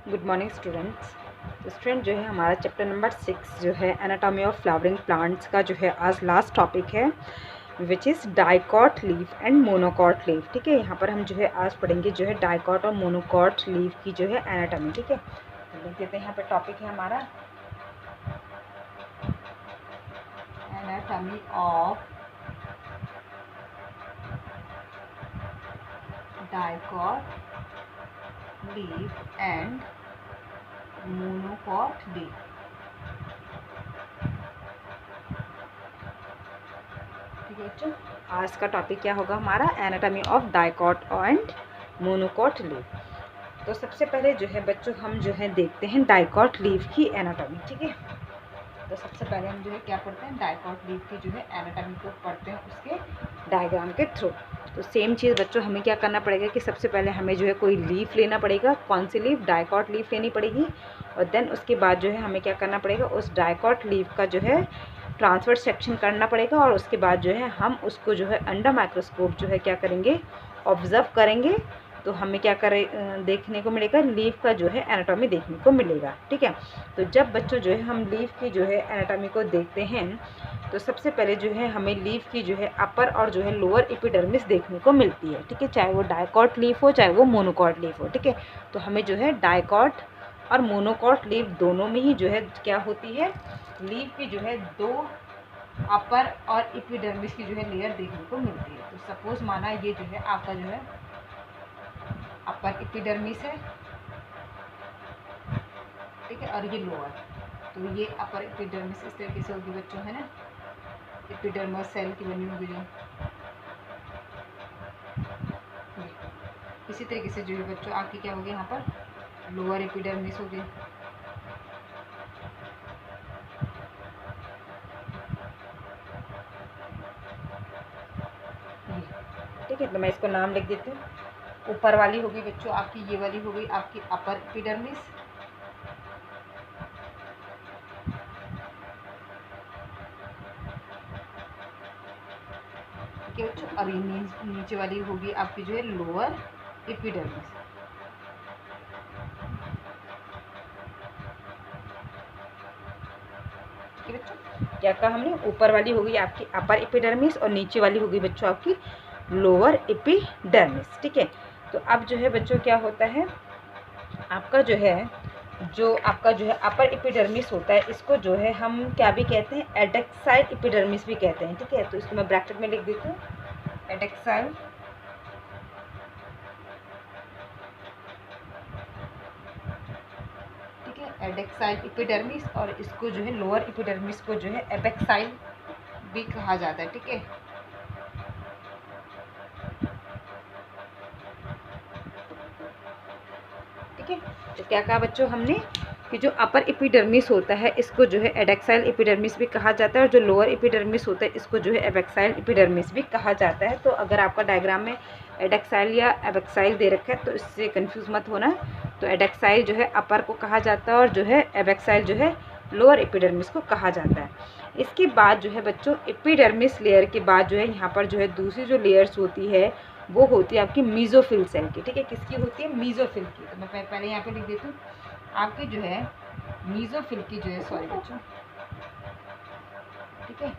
Good morning students. तो student जो है हमारा चैप्टर नंबर 6 जो है एनाटॉमी ऑफ फ्लावरिंग प्लांट्स का जो है आज लास्ट टॉपिक है which is dicot leaf and monocot leaf. ठीक है, यहाँ पर हम जो है आज पढ़ेंगे जो है डाइकॉट और मोनोकॉट लीफ की जो है एनाटॉमी। ठीक है, तो लिख देते हैं यहाँ पर टॉपिक है हमारा anatomy of dicot leaf and monocot leaf. ठीक है बच्चों, आज का टॉपिक क्या होगा हमारा anatomy of dicot and monocot leaf. तो सबसे पहले जो है बच्चों हम जो है देखते हैं डाइकॉट लीफ की एनाटॉमी। ठीक है, तो सबसे पहले हम जो है क्या पढ़ते हैं, डाइकॉट लीफ की जो है एनाटॉमी को पढ़ते हैं उसके डायग्राम के थ्रू। तो सेम चीज़ बच्चों हमें क्या करना पड़ेगा कि सबसे पहले हमें जो है कोई लीफ लेना पड़ेगा। कौन सी लीफ? डाइकॉट लीफ लेनी पड़ेगी। और देन उसके बाद जो है हमें क्या करना पड़ेगा, उस डाइकॉट लीफ का जो है ट्रांसफर सेक्शन करना पड़ेगा। और उसके बाद जो है हम उसको जो है अंडर माइक्रोस्कोप जो है क्या करेंगे, ऑब्जर्व करेंगे। तो हमें क्या करें देखने को मिलेगा, लीफ का जो है एनाटॉमी देखने को मिलेगा। ठीक है, तो जब बच्चों जो है हम लीफ की जो है एनाटॉमी को देखते हैं तो सबसे पहले जो है हमें लीफ की जो है अपर और जो है लोअर एपिडर्मिस देखने को मिलती है। ठीक है, चाहे वो डाइकॉट लीफ हो चाहे वो मोनोकॉट लीफ हो। ठीक है, तो हमें जो है डाइकॉट और मोनोकॉट लीफ दोनों में ही जो है क्या होती है, लीफ की जो है दो अपर और एपिडर्मिस की जो है लेयर देखने को मिलती है। तो सपोज माना ये जो है आपका जो है अपर एपिडर्मिस है, ठीक है, और ये लोअर। तो ये अपर एपिडर्मिस इस तरीके से होगी बच्चों, है ना, एपिडर्मस सेल की बनी होगी जो। इसी तरीके से जो है बच्चों आपकी क्या होगी, यहाँ पर लोअर एपिडर्मिस होगी। ठीक है, तो मैं इसको नाम लिख देती हूँ। ऊपर वाली होगी बच्चों आपकी, ये वाली हो गई आपकी अपर एपिडर्मिस। ठीक है बच्चों, और ये नीचे वाली होगी आपकी जो है लोअर एपिडर्मिस। ठीक है बच्चों, क्या कहा हमने, ऊपर वाली होगी आपकी अपर एपिडर्मिस और नीचे वाली होगी बच्चों आपकी लोअर एपिडर्मिस। ठीक है, तो अब जो है बच्चों क्या होता है, आपका जो है अपर एपिडर्मिस होता है, इसको जो है हम क्या भी कहते हैं, एडेक्साइल एपिडर्मिस भी कहते हैं। ठीक है, तो इसको मैं ब्रैकेट में लिख देती हूँ, एडेक्साइल एडेक्साइल एपिडर्मिस, और इसको जो है लोअर एपिडर्मिस को जो है एपेक्साइल भी कहा जाता है। ठीक है, ठीक है, तो क्या कहा बच्चों हमने कि जो अपर एपिडर्मिस होता है इसको जो है एडेक्साइल एपिडर्मिस भी कहा जाता है, और जो लोअर एपिडर्मिस होता है इसको जो है एपेक्साइल एपिडर्मिस भी कहा जाता है। तो अगर आपका डायग्राम में एडेक्साइल या एपेक्साइल दे रखा है तो इससे कंफ्यूज मत होना। तो एडेक्साइल जो है अपर को कहा जाता है और जो है एपेक्साइल जो है लोअर एपिडर्मिस को कहा जाता है। इसके बाद जो है बच्चों एपिडर्मिस लेयर के बाद जो है यहाँ पर जो है दूसरी जो लेयर्स होती है वो होती है आपकी मीजोफिल सेल की। ठीक है, किसकी होती है, मीजोफिल की। तो मैं पहले यहाँ पे लिख देती हूँ आपकी जो है मीजोफिल की जो है, सॉरी बच्चों, ठीक है,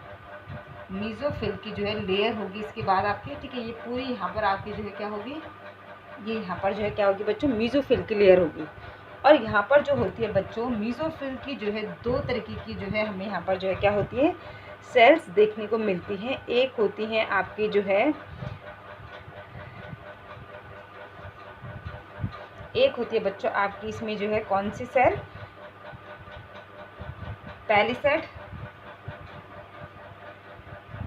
मीजोफिल की जो है लेयर होगी इसके बाद आपकी। ठीक है, ये पूरी यहाँ पर आपकी जो है क्या होगी, ये यहाँ पर जो है क्या होगी बच्चों, मीजोफिल की लेयर होगी। और यहाँ पर जो होती है बच्चों मीजोफिल की जो है दो तरीके की जो है हमें यहाँ पर जो है क्या होती है, सेल्स देखने को मिलती हैं। एक होती हैं आपकी जो है, एक होती है बच्चों आपकी इसमें जो है कौन सी सेल, पैलिसेड।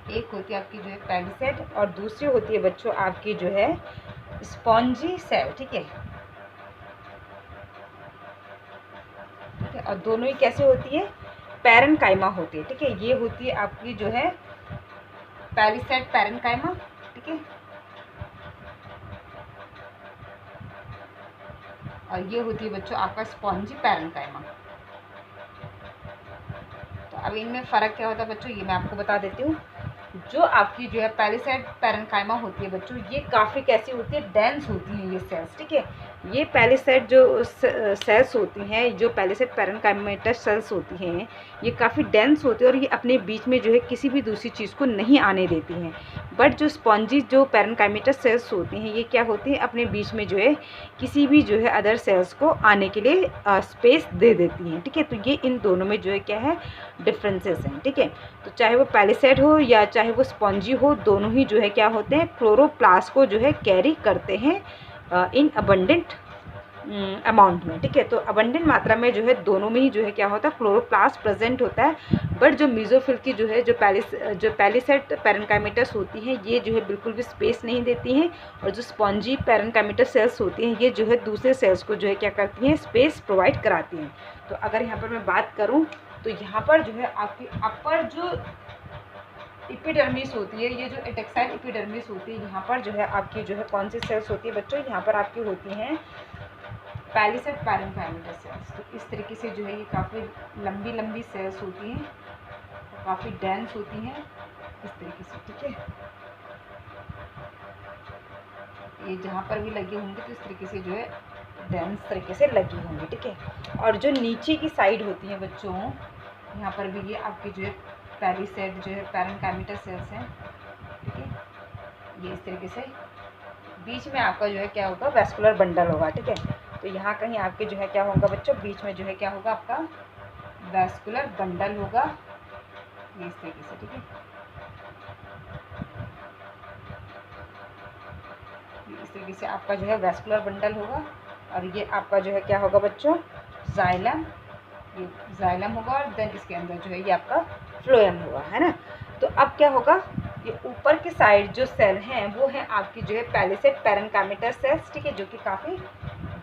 एक होती है आपकी जो है पैलिसेड और दूसरी होती है बच्चों आपकी जो है स्पॉन्जी सेल। ठीक है, ठीक है, और दोनों ही कैसे होती है, पैरेनकाइमा होती है। ठीक है, ये होती है आपकी जो है पैलिसेड पैरेनकाइमा। ठीक है, और ये होती है बच्चों आपका स्पॉन्जी पैरेनकाइमा। तो अब इनमें फ़र्क क्या होता है बच्चों, ये मैं आपको बता देती हूँ। जो आपकी जो है पैलिसेड पैरेनकाइमा होती है बच्चों, ये काफ़ी कैसी होती है, डेंस होती है ये सेल्स। ठीक है, ये पहले सेट जो सेल्स होती हैं, जो पहले सेट पैरेन्काइमेटा सेल्स होती हैं, ये काफ़ी डेंस होती है और ये अपने बीच में जो है किसी भी दूसरी चीज़ को नहीं आने देती हैं। बट जो स्पॉन्जी जो पैरेन्काइमेटा सेल्स होती हैं, ये क्या होती हैं, अपने बीच में जो है किसी भी जो है अदर सेल्स को आने के लिए स्पेस दे देती हैं। ठीक है, तो ये इन दोनों में जो है क्या है, डिफरेंसेस हैं। ठीक है, तो चाहे वो पैलिसेड हो या चाहे वो स्पॉन्जी हो, दोनों ही जो है क्या होते हैं, क्लोरोप्लास्ट को जो है कैरी करते हैं इन अबंडेंट अमाउंट में। ठीक है, तो अबंडेंट मात्रा में जो है दोनों में ही जो है क्या होता है, क्लोरोप्लास्ट प्रेजेंट होता है। बट जो मेसोफिल की जो है जो पैलिसेड पैरेन्काइमेटस होती हैं, ये जो है बिल्कुल भी स्पेस नहीं देती हैं, और जो स्पॉन्जी पैरेन्काइमेटस सेल्स होती हैं, ये जो है दूसरे सेल्स को जो है क्या करती हैं, स्पेस प्रोवाइड कराती हैं। तो अगर यहाँ पर मैं बात करूँ तो यहाँ पर जो है आपकी अपर जो एपिडर्मिस होती है, ये जो एटेक्साइल एपिडर्मिस होती है, यहाँ पर जो है आपकी जो है कौन सी सेल्स होती है बच्चों, यहाँ पर आपकी होती हैं पैलिसेड पैरेन्काइमेटस सेल्स। तो इस तरीके से जो है ये काफ़ी लंबी लंबी सेल्स होती हैं, तो काफ़ी डेंस होती हैं इस तरीके से। ठीक है, ये जहाँ पर भी लगे होंगे तो इस तरीके से जो है डेंस तरीके से लगी होंगी। ठीक है, और जो नीचे की साइड होती है बच्चों, यहाँ पर भी ये आपकी जो है पैलिसेड जो है पैरेन्काइमेटस सेल्स हैं। ठीक है, ये इस तरीके से बीच में आपका जो है क्या होगा, वैस्कुलर बंडल होगा। ठीक है, तो यहाँ कहीं आपके जो है क्या होगा बच्चों, बीच में जो है क्या होगा, आपका वैस्कुलर बंडल होगा, ये इस तरीके से। ठीक है, इस तरीके से आपका जो है वैस्कुलर बंडल होगा, और ये आपका जो है क्या होगा बच्चों, जाइलम, ये जाइलम होगा, और देन इसके अंदर जो है ये आपका फ्लोएम होगा, है ना। तो अब क्या होगा, ये ऊपर की साइड जो सेल हैं वो है आपकी जो है पैलिसेड पैरेन्काइमेटस सेल्स। ठीक है, जो कि काफ़ी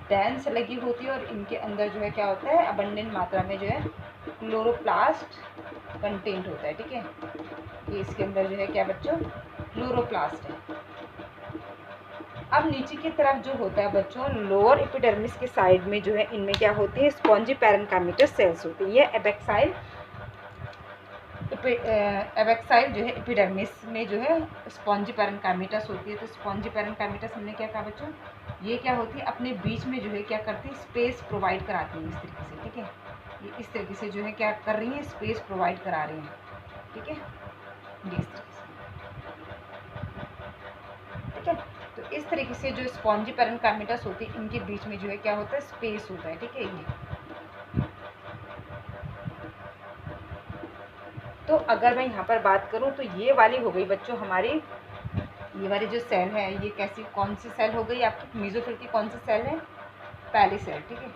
डेंस लगी होती है, और इनके अंदर जो है क्या होता है, अबंडेंट मात्रा में जो है क्लोरोप्लास्ट कंटेंट होता है। ठीक है, ये इसके अंदर जो है क्या बच्चों, क्लोरोप्लास्ट है। अब नीचे की तरफ जो होता है बच्चों, लोअर एपिडर्मिस के साइड में जो है इनमें क्या होती है, स्पॉन्जी पैरेन्काइमेटस सेल्स होती है। ये एबैक्साइल जो है एपिडर्मिस में जो है स्पॉन्जी पैरेन्काइमेटस होती है। तो स्पॉन्जी पैरेन्काइमेटस हमने क्या कहा बच्चों, ये क्या होती है, अपने बीच में जो है क्या करती है, स्पेस प्रोवाइड कराती है इस तरीके से। ठीक है, ये इस तरीके से जो है क्या कर रही हैं, स्पेस प्रोवाइड करा रही हैं। ठीक है, ये इस तरीके से। ठीक है, तो इस तरीके से जो स्पॉन्जी पैरेन्काइमेटस होती है, इनके बीच में जो है क्या होता है, स्पेस होता है। ठीक है, ये तो अगर मैं यहाँ पर बात करूँ तो ये वाली हो गई बच्चों हमारी, ये वाली जो सेल है, ये कैसी कौन सी सेल हो गई आपकी, मेसोफिल की कौन सी सेल है, पैलिसेड। ठीक है,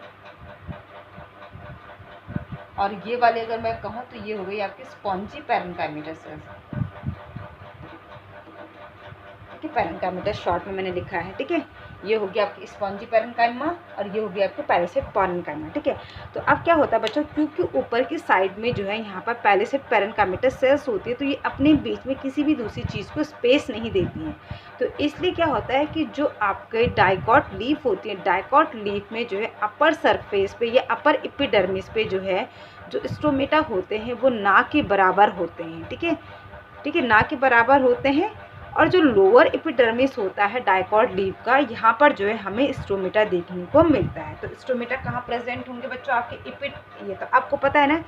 और ये वाली अगर मैं कहूँ तो ये हो गई आपकी स्पॉन्जी पैरेन्काइमेटस सेल्स। ठीक है, पैरेन्काइमेटस शॉर्ट में मैंने लिखा है। ठीक है, ये हो गया आपकी स्पॉन्जी पैरेन्काइमा, और ये हो गया आपकी पैलिसेड पैरेन्काइमा। ठीक है, तो अब क्या होता है बच्चों, क्योंकि ऊपर की साइड में जो है यहाँ पर पैलिसेड पैरेन्काइमेटस सेल्स होती है, तो ये अपने बीच में किसी भी दूसरी चीज़ को स्पेस नहीं देती हैं। तो इसलिए क्या होता है कि जो आपके डाइकॉट लीफ होती है, डाइकॉट लीफ में जो है अपर सरफेस पे या अपर एपिडर्मिस पे जो है जो स्टोमेटा होते हैं वो ना के बराबर होते हैं। ठीक है, ठीक है, ना के बराबर होते हैं। और जो लोअर एपिडर्मिस होता है डाइकॉट लीफ का, यहाँ पर जो है हमें स्टोमेटा देखने को मिलता है। तो स्टोमेटा कहाँ प्रेजेंट होंगे बच्चों, आपके ये तो आपको पता है ना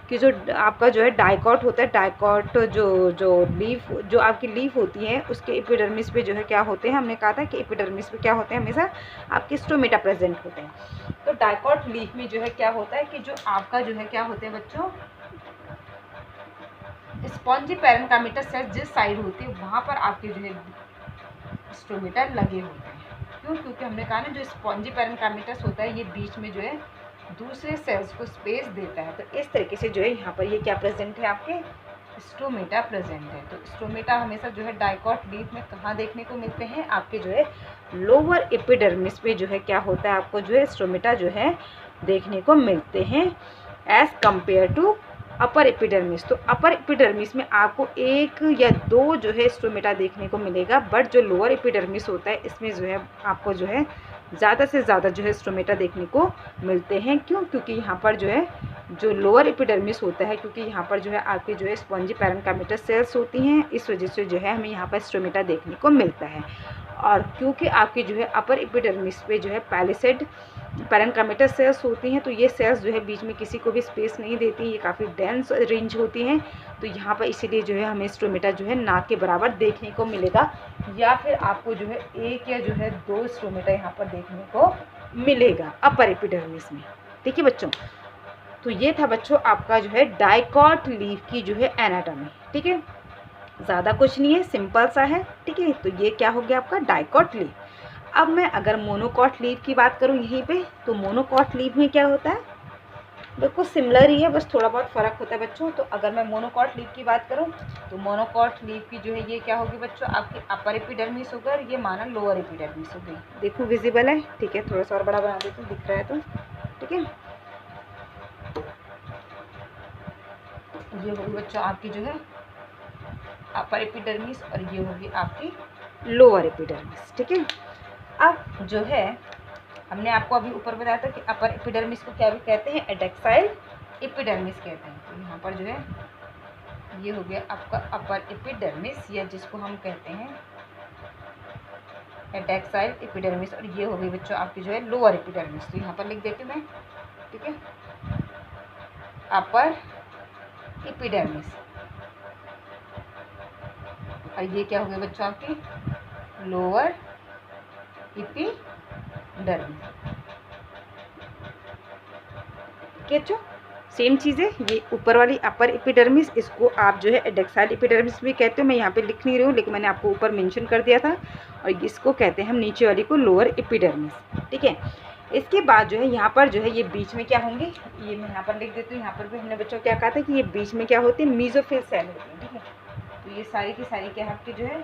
कि जो आपका जो है डाइकॉट होता है, डाइकॉट जो लीफ जो आपकी लीफ होती है उसके एपिडर्मिस पे जो है क्या होते हैं, हमने कहा था कि एपिडर्मिस पे क्या होते हैं, हमेशा आपके स्टोमेटा प्रेजेंट होते हैं। तो डाइकॉट लीफ में जो है क्या होता है कि जो आपका जो है क्या होते हैं बच्चों, स्पॉन्जी पैरेन्काइमेटस सेल्स जिस साइड होती है वहाँ पर आपके जो है स्टोमेटा लगे होते हैं। क्यों, क्योंकि हमने कहा ना जो स्पॉन्जी पैरेन्काइमेटस होता है ये बीच में जो है दूसरे सेल्स को स्पेस देता है। तो इस तरीके से जो है यहाँ पर ये क्या प्रेजेंट है, आपके स्टोमेटा प्रेजेंट है। तो स्टोमेटा हमेशा जो है डाइकॉट लीफ में कहाँ देखने को मिलते हैं, आपके जो है लोअर एपिडर्मिस पे जो है क्या होता है, आपको जो है स्टोमेटा जो है देखने को मिलते हैं as compare to upper epidermis. तो अपर एपिडर्मिस में आपको एक या दो जो है स्टोमेटा देखने को मिलेगा, बट जो लोअर एपिडर्मिस होता है इसमें जो है आपको जो है ज़्यादा से ज़्यादा जो है स्टोमेटा देखने को मिलते हैं। क्यों, क्योंकि यहाँ पर जो है जो लोअर एपिडर्मिस होता है, क्योंकि यहाँ पर जो है आपके जो है स्पॉन्जी पैरेन्काइमेटस सेल्स होती हैं, इस वजह से जो है हमें यहाँ पर स्टोमेटा देखने को मिलता है। और क्योंकि आपकी जो है अपर एपिडर्मिस पे जो है पैलिसेड पैरेन्काइमेटस सेल्स होती हैं, तो ये सेल्स जो है बीच में किसी को भी स्पेस नहीं देती, ये काफ़ी डेंस रेंज होती हैं। तो यहाँ पर इसीलिए जो है हमें स्ट्रोमेटा जो है नाक के बराबर देखने को मिलेगा, या फिर आपको जो है एक या जो है 2 स्ट्रोमेटा यहाँ पर देखने को मिलेगा अपर एपिडर्मिस में। ठीक है बच्चों, तो ये था बच्चों आपका जो है डाइकॉट लीफ की जो है एनाटॉमी। ठीक है, ज़्यादा कुछ नहीं है, सिंपल सा है। ठीक है, तो ये क्या हो गया आपका डाइकॉट लीफ। अब मैं अगर मोनोकॉट लीफ की बात करूँ यहीं पे, तो मोनोकॉट लीफ में क्या होता है, बिल्कुल सिमिलर ही है, बस थोड़ा बहुत फ़र्क होता है बच्चों। तो अगर मैं मोनोकॉट लीफ की बात करूँ तो मोनोकॉट लीफ की जो है ये क्या होगी बच्चों, आपकी अपर एपिडर्मिस होगा और ये माना लोअर एपिडर्मिस होगी। देखो विजिबल है, ठीक है, थोड़ा सा और बड़ा बना देती हूँ, दिख रहा है तो ठीक है। ये होगी बच्चों आपकी जो है अपर एपिडर्मिस और ये होगी आपकी लोअर एपिडर्मिस। ठीक है, अब जो है हमने आपको अभी ऊपर बताया था कि अपर एपिडर्मिस को क्या भी कहते हैं, एडेक्साइल एपिडर्मिस कहते हैं। तो यहाँ पर जो है ये हो गया आपका अपर एपिडर्मिस, या जिसको हम कहते हैं एडेक्साइल एपिडर्मिस, और ये हो गई बच्चों आपकी जो है लोअर एपिडर्मिस। तो यहाँ पर लिख देती हूँ मैं, ठीक है, अपर एपिडर्मिस, और ये क्या हो गया बच्चों आपकी लोअर एपिडर्मिस। बच्चों सेम चीज़ है, ये ऊपर वाली अपर एपिडर्मिस, इसको आप जो है एडेक्साइल एपिडर्मिस भी कहते हो। मैं यहाँ पे लिख नहीं रही हूँ, लेकिन मैंने आपको ऊपर मेंशन कर दिया था। और इसको कहते हैं हम नीचे वाली को लोअर एपिडर्मिस। ठीक है, इसके बाद जो है यहाँ पर जो है ये बीच में क्या होंगे, ये मैं यहाँ पर लिख देती हूँ। यहाँ पर भी हमने बच्चों क्या कहा था कि ये बीच में क्या होती है, मीजोफिल सेल होती है। ठीक है, तो ये सारी की सारी क्या आपकी जो है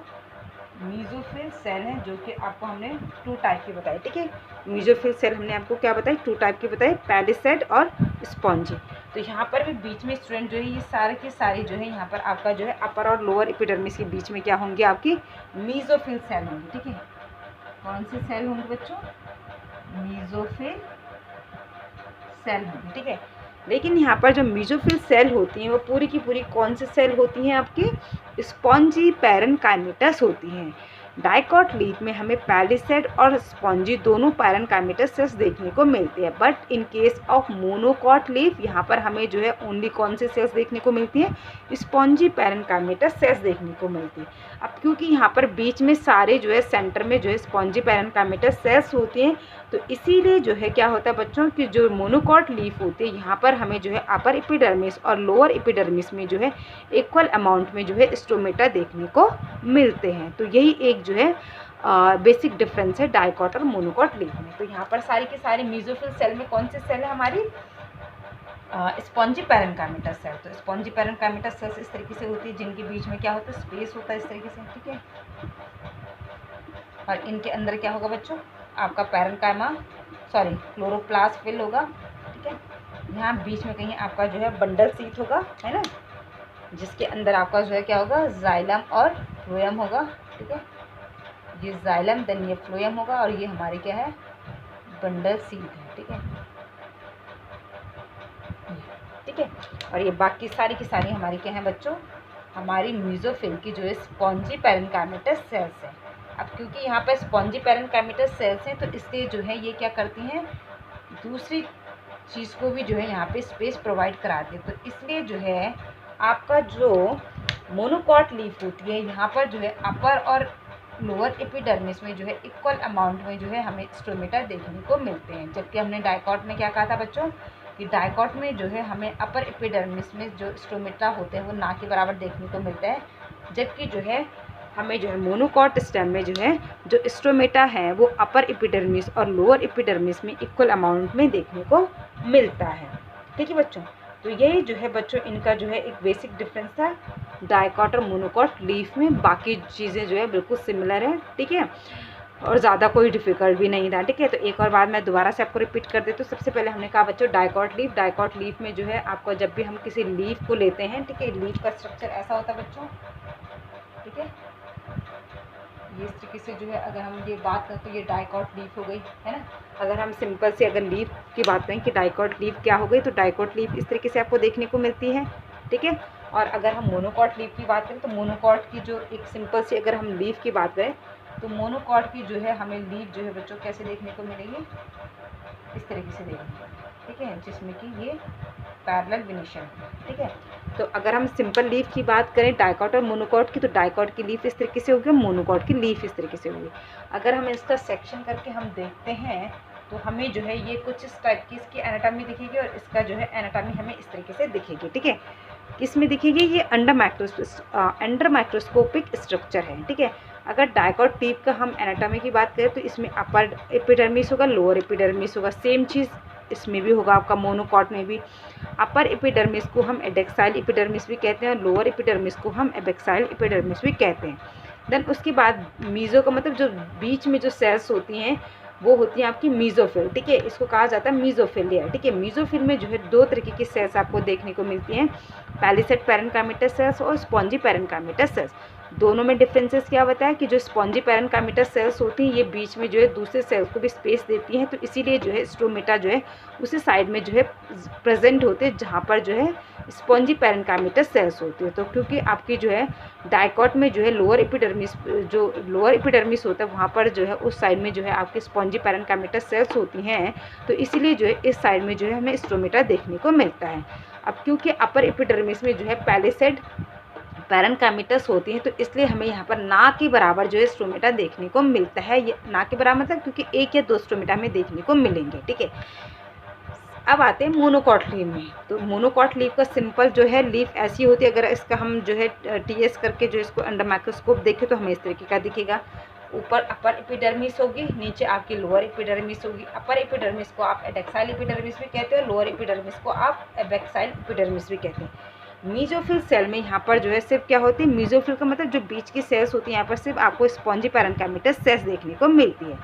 मीजोफिल सेल है, जो कि आपको हमने 2 टाइप की बताई। ठीक है, मीजोफिल सेल हमने आपको क्या बताई, 2 टाइप की बताई, पैलिसेड और स्पॉन्जी। तो यहाँ पर भी बीच में स्टूडेंट जो है ये सारे के सारे जो है यहाँ पर आपका जो है अपर और लोअर एपिडर्मिस के बीच में क्या होंगे, आपकी मीजोफिल सेल होंगी। ठीक है, कौन सी सेल होंगी बच्चों, मीजोफिल सेल होंगी। ठीक है, लेकिन यहाँ पर जो मीजोफिल सेल होती हैं वो पूरी की पूरी कौन सी सेल होती हैं, आपकी स्पॉन्जी पैरेन्काइमेटस होती हैं। डाइकॉट लीफ में हमें पैलिसेड और स्पॉन्जी दोनों पैरेन्काइमेटस सेल्स देखने को मिलते हैं, but in case of monocot leaf यहाँ पर हमें जो है ओनली कौन सी सेल्स देखने को मिलती है, स्पॉन्जी पैरेन्काइमेटस सेल्स देखने को मिलती है। अब क्योंकि यहाँ पर बीच में सारे जो है सेंटर में जो है स्पॉन्जी पैरेन्काइमेटस सेल्स होती हैं, तो इसीलिए जो है क्या होता है बच्चों कि जो मोनोकॉट लीफ होती है यहाँ पर हमें जो है अपर एपिडर्मिस और लोअर एपिडर्मिस में जो है इक्वल अमाउंट में जो है स्ट्रोमेटा देखने को मिलते हैं। तो यही एक जो है बेसिक डिफरेंस है डाइकॉट और मोनोकॉट लीफ में। तो यहाँ पर सारी की सारी मीजोफिल सेल में कौन सी सेल है हमारी, स्पॉन्जी पैरेन्काइमेटस सेल। तो स्पॉन्जी पैरेन्काइमेटस सेल्स इस तरीके से होती है जिनके बीच में क्या होता है, स्पेस होता है इस तरीके से। ठीक है, और इनके अंदर क्या होगा बच्चों, आपका पैरेन्काइमा सॉरी क्लोरोप्लास्ट फिल होगा। ठीक है, यहाँ बीच में कहीं आपका जो है बंडल सीट होगा, है ना, जिसके अंदर आपका जो है क्या होगा, जाइलम और फ्लोएम होगा। ठीक है, ये जाइलम देन ये फ्लोएम होगा और ये हमारी क्या है, बंडल सीट है। ठीक है, ठीक है, और ये बाकी सारी की सारी हमारी क्या है बच्चों, हमारी मीजोफिल की जो है स्पॉन्जी पैरेन्काइमेटस सेल्स है। अब क्योंकि यहाँ पर स्पॉन्जी पैरेन्काइमेटस सेल्स हैं, तो इसलिए जो है ये क्या करती हैं, दूसरी चीज़ को भी जो है यहाँ पे स्पेस प्रोवाइड कराती है। तो इसलिए जो है आपका जो मोनोकॉट लीफ होती है यहाँ पर जो है अपर और लोअर एपिडर्मिस में जो है इक्वल अमाउंट में जो है हमें स्ट्रोमेटा देखने को मिलते हैं। जबकि हमने डाइकॉट में क्या कहा था बच्चों कि डाइकॉट में जो है हमें अपर एपिडर्मिस में जो स्ट्रोमेटा होते हैं वो ना के बराबर देखने को मिलता है, जबकि जो है हमें जो है मोनोकॉट स्टेम में जो है जो स्ट्रोमेटा है वो अपर एपिडर्मिस और लोअर एपिडर्मिस में इक्वल अमाउंट में देखने को मिलता है। ठीक है बच्चों, तो यही जो है बच्चों इनका जो है एक बेसिक डिफरेंस था डाइकॉट और मोनोकॉट लीफ में। बाकी चीज़ें जो है बिल्कुल सिमिलर है। ठीक है, और ज़्यादा कोई डिफ़िकल्ट भी नहीं था। ठीक है, तो एक और बात मैं दोबारा से आपको रिपीट कर देती हूँ। सबसे पहले हमने कहा बच्चों डाइकॉट लीफ में जो है आपको जब भी हम किसी लीफ को लेते हैं, ठीक है, लीफ का स्ट्रक्चर ऐसा होता है बच्चों। ठीक है, ये इस तरीके से जो है अगर हम ये बात करें तो ये डाइकॉट लीफ हो गई, है ना। अगर हम सिंपल से अगर लीफ की बात करें कि डाइकॉट लीफ क्या हो गई, तो डाइकॉट लीफ इस तरीके से आपको देखने को मिलती है। ठीक है, और अगर हम मोनोकॉट लीफ की बात करें तो मोनोकॉट की जो एक सिंपल सी अगर हम लीफ की बात करें तो मोनोकॉट की जो है हमें लीफ जो है बच्चों कैसे देखने को मिलेगी, इस तरीके से देखने को, ठीक है, जिसमें कि ये पैरेलल वेनेशन है, ठीक है। तो अगर हम सिंपल लीफ की बात करें डाइकॉट और मोनोकॉट की, तो डाइकॉट की लीफ इस तरीके से होगी, मोनोकॉट की लीफ इस तरीके से होगी। अगर हम इसका सेक्शन करके हम देखते हैं तो हमें जो है ये कुछ इस टाइप की इसकी एनाटॉमी दिखेगी और इसका जो है एनाटॉमी हमें इस तरीके से दिखेगी, ठीक है। किसमें दिखेगी, ये अंडर माइक्रोस्कोपिक स्ट्रक्चर है, ठीक है। अगर डाइकॉट लीफ का हम एनाटॉमी की बात करें तो इसमें अपर एपिडर्मिस होगा, लोअर एपिडर्मिस होगा, सेम चीज़ इसमें भी होगा आपका मोनोकॉट में भी। अपर एपिडर्मिस को हम एडेक्साइल एपिडर्मिस भी कहते हैं और लोअर एपिडर्मिस को हम एबेक्साइल एपिडर्मिस भी कहते हैं। देन उसके बाद मीज़ो का मतलब जो बीच में जो सेल्स होती हैं वो होती है आपकी मीज़ोफिल, ठीक है, इसको कहा जाता है मीज़ोफिल लेयर, ठीक है। मीज़ोफिल में जो है दो तरीके की सेल्स आपको देखने को मिलती हैं, पैलिसेड पैरेन्काइमेटल सेल्स और स्पॉन्जी पैरेन्काइमेटल सेल्स। दोनों में डिफरेंसेस क्या बताया कि जो स्पॉन्जी पैरेन्काइमेटल सेल्स होती हैं ये बीच में जो है दूसरे सेल्स को भी स्पेस देती हैं, तो इसीलिए जो है स्टोमेटा जो है उसी साइड में जो है प्रेजेंट होते हैं जहाँ पर जो है स्पॉन्जी पैरेन्काइमेटल सेल्स होती है। तो क्योंकि आपकी जो है डाइकॉट में जो है लोअर एपिडर्मिस होता है वहाँ पर जो है उस साइड में जो है आपकी स्पॉन्जी पैरेन्काइमेटल सेल्स होती हैं, तो इसीलिए जो है इस साइड में जो है हमें स्टोमेटा देखने को मिलता है। अब क्योंकि अपर एपिडर्मिस में जो है पैलिसेड पैरेन्काइमेटस होती हैं तो इसलिए हमें यहाँ पर ना के बराबर जो है स्टोमेटा देखने को मिलता है। ये ना के बराबर मतलब क्योंकि एक या दो स्टोमेटा हमें देखने को मिलेंगे, ठीक है। अब आते हैं मोनोकॉट लीफ में। तो मोनोकॉट लीफ का सिंपल जो है लीफ ऐसी होती है, अगर इसका हम जो है टीएस करके जो इसको अंडर माइक्रोस्कोप देखें तो हमें इस तरीके का दिखेगा। ऊपर अपर एपिडर्मिस होगी, नीचे आपकी लोअर एपिडर्मिस होगी। अपर एपिडर्मिस को आप एडेक्साइल एपिडर्मिस भी कहते हैं और लोअर एपिडर्मिस को आप एबेक्साइल एपिडर्मिस भी कहते हैं। मीजोफिल सेल में यहाँ पर जो है सिर्फ क्या होती है, मीजोफिल का मतलब जो बीच की सेल्स होती है यहाँ पर सिर्फ आपको स्पॉन्जी पैरेन्काइमेटल सेल्स देखने को मिलती है।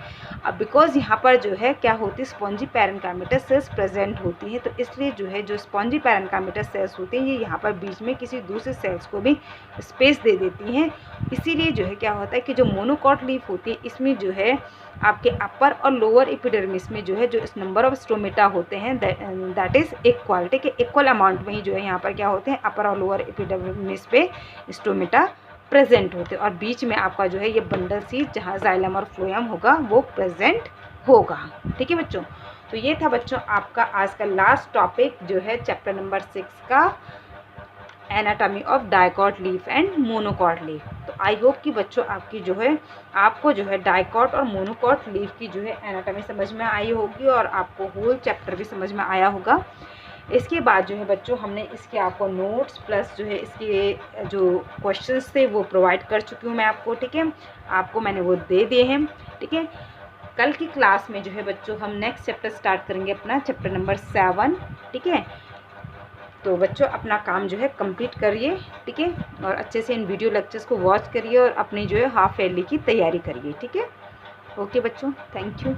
अब बिकॉज यहाँ पर जो है क्या होती है, स्पॉन्जी पैरेन्काइमेटल सेल्स प्रेजेंट होती हैं, तो इसलिए जो है जो स्पॉन्जी पैरेन्काइमेटल सेल्स होती हैं ये यहाँ पर बीच में किसी दूसरे सेल्स को भी स्पेस दे देती हैं। इसीलिए जो है क्या होता है कि जो मोनोकॉट लीफ होती है इसमें जो है आपके अपर और लोअर एपिडर्मिस में जो है जो इस नंबर ऑफ स्टोमेटा होते हैं दैट इज इक्वल, ठीक है। इक्वल अमाउंट में ही जो है यहाँ पर क्या होते हैं अपर और लोअर एपिडर्मिस पे स्टोमेटा प्रेजेंट होते हैं और बीच में आपका जो है ये बंडल सी जहाँ जाइलम और फ्लोएम होगा वो प्रेजेंट होगा, ठीक है बच्चों। तो ये था बच्चों आपका आज का लास्ट टॉपिक जो है चैप्टर नंबर 6 का anatomy of dicot leaf and monocot leaf. तो आई होप कि बच्चों आपको जो है डाइकॉट और मोनोकॉट लीफ की जो है एनाटॉमी समझ में आई होगी और आपको होल चैप्टर भी समझ में आया होगा। इसके बाद जो है बच्चों हमने इसके आपको नोट्स प्लस जो है इसके जो क्वेश्चंस थे वो प्रोवाइड कर चुकी हूँ मैं आपको, ठीक है, आपको मैंने वो दे दिए हैं, ठीक है। कल की क्लास में जो है बच्चों हम नेक्स्ट चैप्टर स्टार्ट करेंगे अपना चैप्टर नंबर 7, ठीक है। तो बच्चों अपना काम जो है कंप्लीट करिए, ठीक है, और अच्छे से इन वीडियो लेक्चर्स को वॉच करिए और अपनी जो है हाफ ईयरली की तैयारी करिए, ठीक है। ओके बच्चों, थैंक यू।